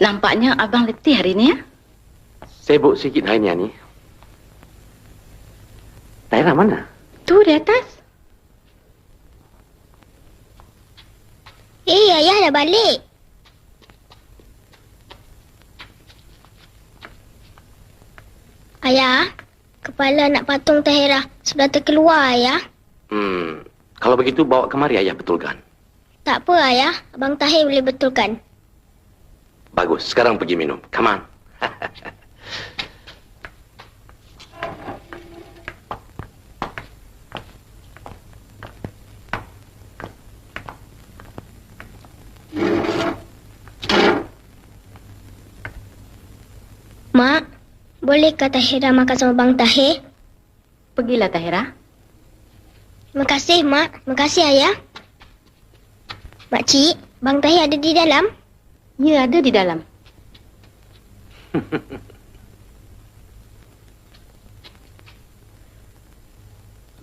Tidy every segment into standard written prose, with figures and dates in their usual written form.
Nampaknya abang letih hari ni, ya? Sibuk sikit hari ni, Ani. Tahira mana? Tu di atas. Ayah dah balik. Ayah, kepala anak patung Tahira sudah terkeluar, Ayah. Kalau begitu bawa kemari ayah betulkan. Tak apa, Ayah. Abang Tahir boleh betulkan. Bagus, sekarang pergi minum. Come on. Mak, bolehkah Tahira makan sama Bang Tahir? Pergilah, Tahira. Terima kasih, Mak. Terima kasih, Ayah. Makcik, Bang Tahir ada di dalam? Ya, ada di dalam.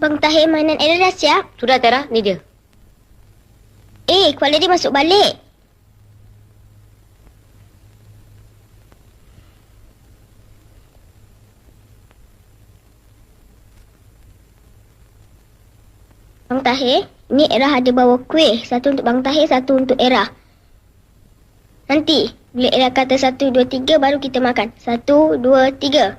Bang Tahir mainan Era dah siap? Sudah, Tahira. Ni dia. Kepala dia masuk balik. Bang Tahir, ni Era ada bawa kuih. Satu untuk Bang Tahir, satu untuk Era. Nanti, bila Era kata 1, 2, 3, baru kita makan. 1, 2, 3.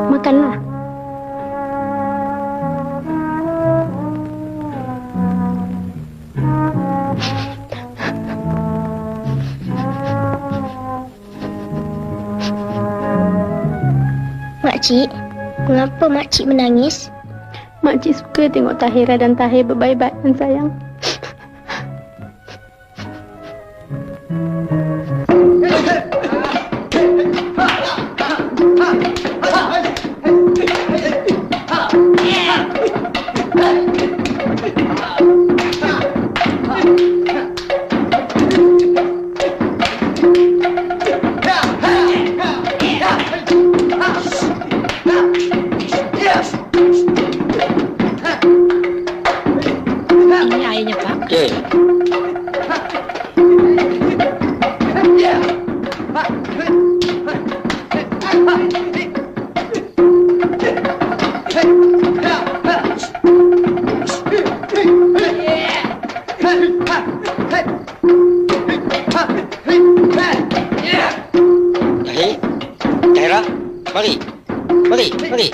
Makanlah. Makcik, mengapa makcik menangis? Makcik suka tengok Tahira dan Tahir berbaik-baikan, sayang. Ini airnya, Pak. Okey. Tahir, Tahira, mari. Mari, mari.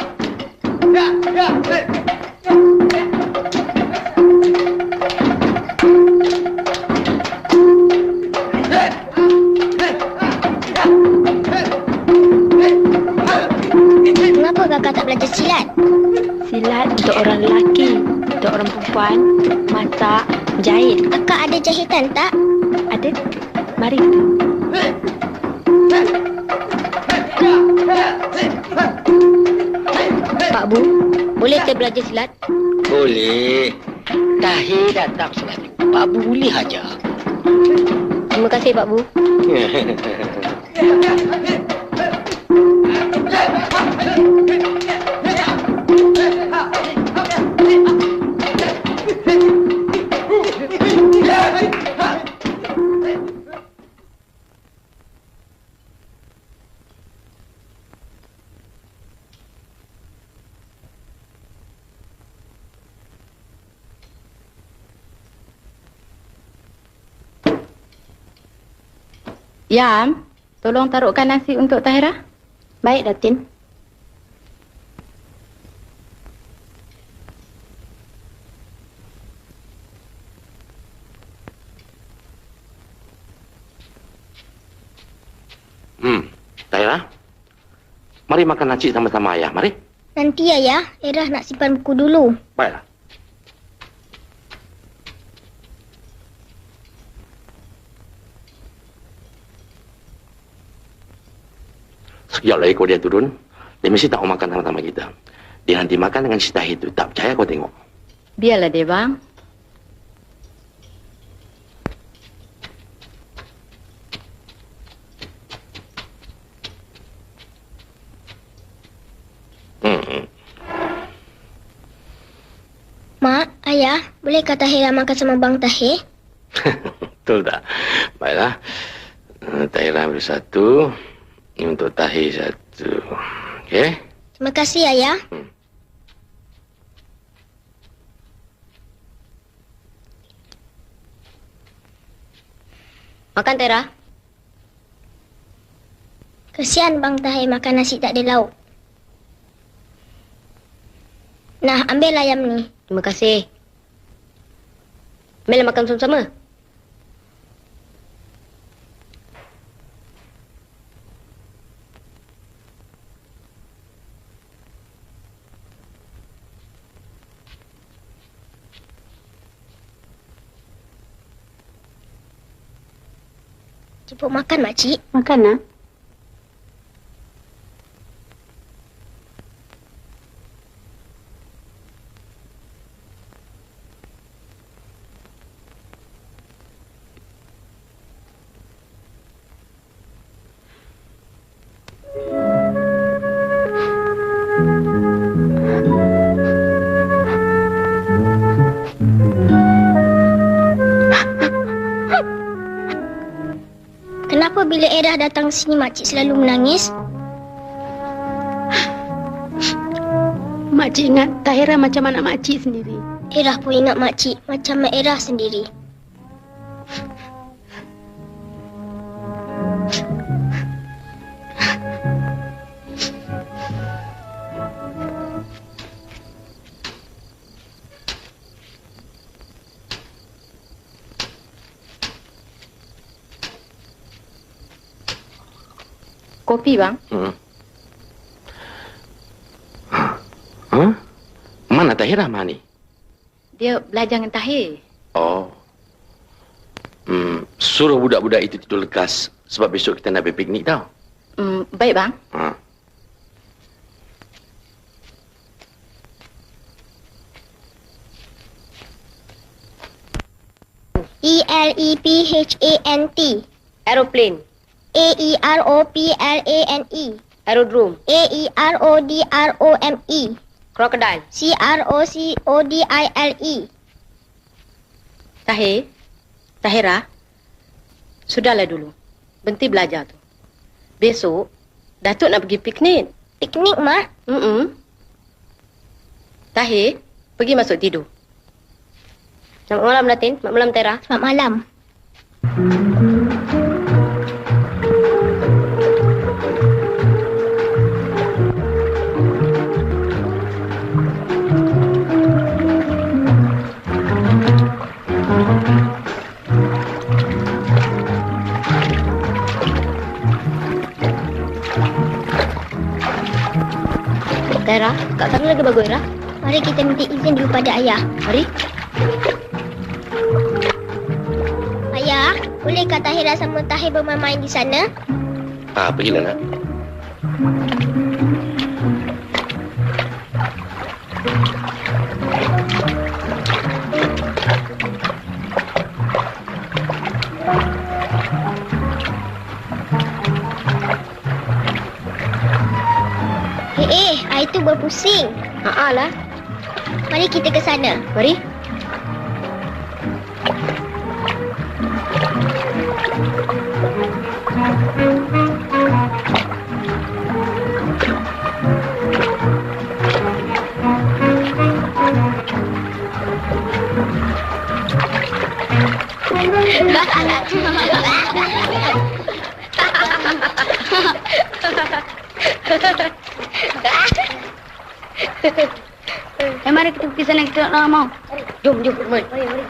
Mengapa kakak tak belajar silat? Silat untuk orang lelaki. Untuk orang perempuan, masak, jahit. Kakak ada jahitan tak? Ada? Mari kita. Pak Bu, boleh saya belajar silat? Boleh. Tahir datang selalu. Pak Bu boleh aja. Terima kasih, Pak Bu. Yam, tolong taruhkan nasi untuk Tahira. Baik, Datin. Tahira, mari makan nasi sama-sama ayah. Mari. Nanti, Ayah. Era nak simpan buku dulu. Baiklah. Sekejap lagi kau dia turun. Dia mesti tak mau makan sama-sama kita. Dia nanti makan dengan si Tahir tu. Tak percaya kau tengok. Biarlah dia, bang. Mak, Ayah, bolehkah Tahira makan sama Bang Tahir? Betul tak? Baiklah. Tahir ambil satu. Untuk Tahir satu. Okey? Terima kasih, Ayah. Makan, Tera. Kesian Bang Tahir makan nasi tak ada lauk. Nah, ambil ayam ni. Terima kasih. Mel makan sama-sama. Jemput makan, makcik. Makan, nak. Kenapa bila Erah datang sini makcik selalu menangis? Makcik ingat Tahira macam anak makcik sendiri. Erah pun ingat makcik macam mak Erah sendiri. Kopi, bang. Mana Tahirah mana ni? Dia belajar dengan Tahir. Oh. Suruh budak-budak itu tidur lekas. Sebab besok kita nak pergi piknik tau. Baik, bang. ELEPHANT. Aeroplane. AEROPLANE. Aerodrome. AERODROME. Crocodile. CROCODILE. Tahir. Tahira. Sudahlah dulu. Berhenti belajar tu. Besok, Datuk nak pergi piknik. Piknik, Mak? Tahir, pergi masuk tidur. Selamat malam, Datin. Selamat malam, Tera. Selamat malam. Tera, kat sana lagi bagus, Tera. Mari kita minta izin dulu pada Ayah. Mari. Ayah, bolehkah Tahira sama Tahir bermain-main di sana? Pergilah nak. Air tu berpusing. Lah. Mari kita ke sana. Mari. Mari kita pergi sana, kita nak mau. Jom, mari. Mari.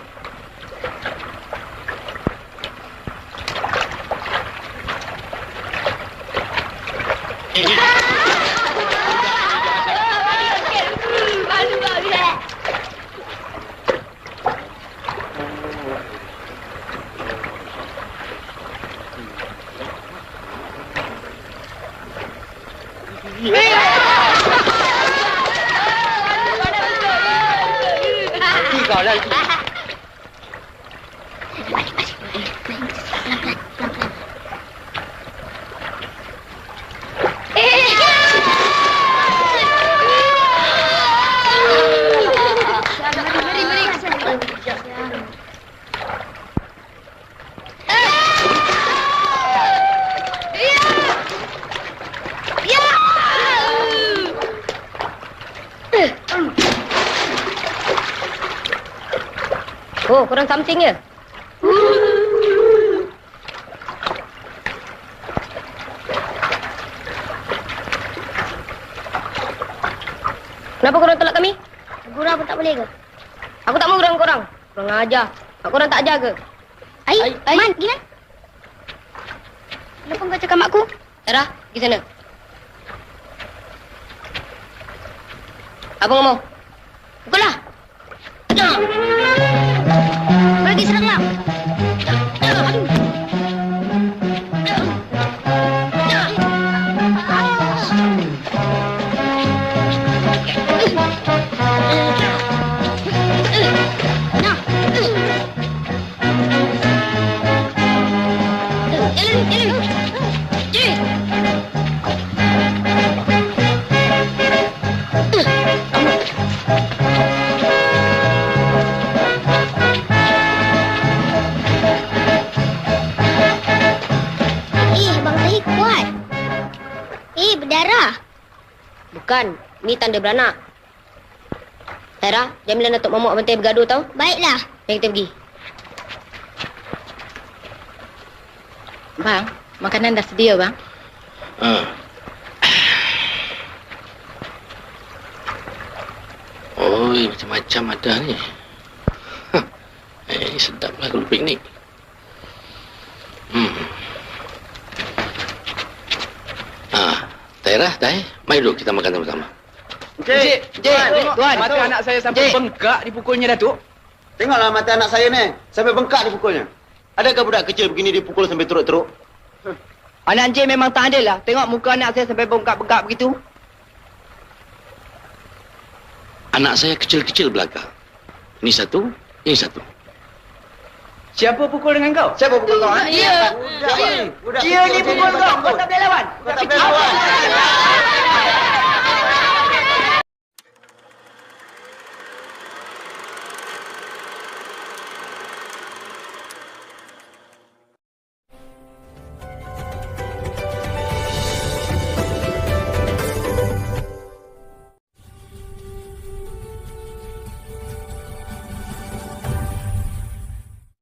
kau lah itu. Oh, kurang something ya? Kenapa korang tolak kami? Gurau pun tak boleh ke? Aku tak mau gurang korang. Kurang ajar. Korang tak ajar ke? Ai, Man, pergi lah. Kenapa kau cakap mak aku? Sarah, pergi sana. Abang ngomong. Pukullah. Pergi serang lah. Berdarah. Bukan. Ni tanda beranak. Sarah, Jamilah Datuk Mamak Bantai bergaduh tau. Baiklah. Mari kita pergi. Bang, makanan dah sedia bang. Oi, macam-macam ada ni. Sedaplah kalau piknik. Tairah, mari duduk kita makan sama-sama. Encik, Tuan, mata anak saya sampai bengkak dipukulnya, Datuk. Tengoklah mata anak saya ni, sampai bengkak dipukulnya. Adakah budak kecil begini dipukul sampai teruk-teruk? Anak Encik memang tak adil lah. Tengok muka anak saya sampai bengkak-bengkak begitu. Anak saya kecil-kecil belaka. Ini satu, ini satu. Siapa pukul dengan kau? Siapa pukul kau? Dia. Budak Dia ni pukul kau. Kau tak boleh lawan. Kau tak boleh lawan.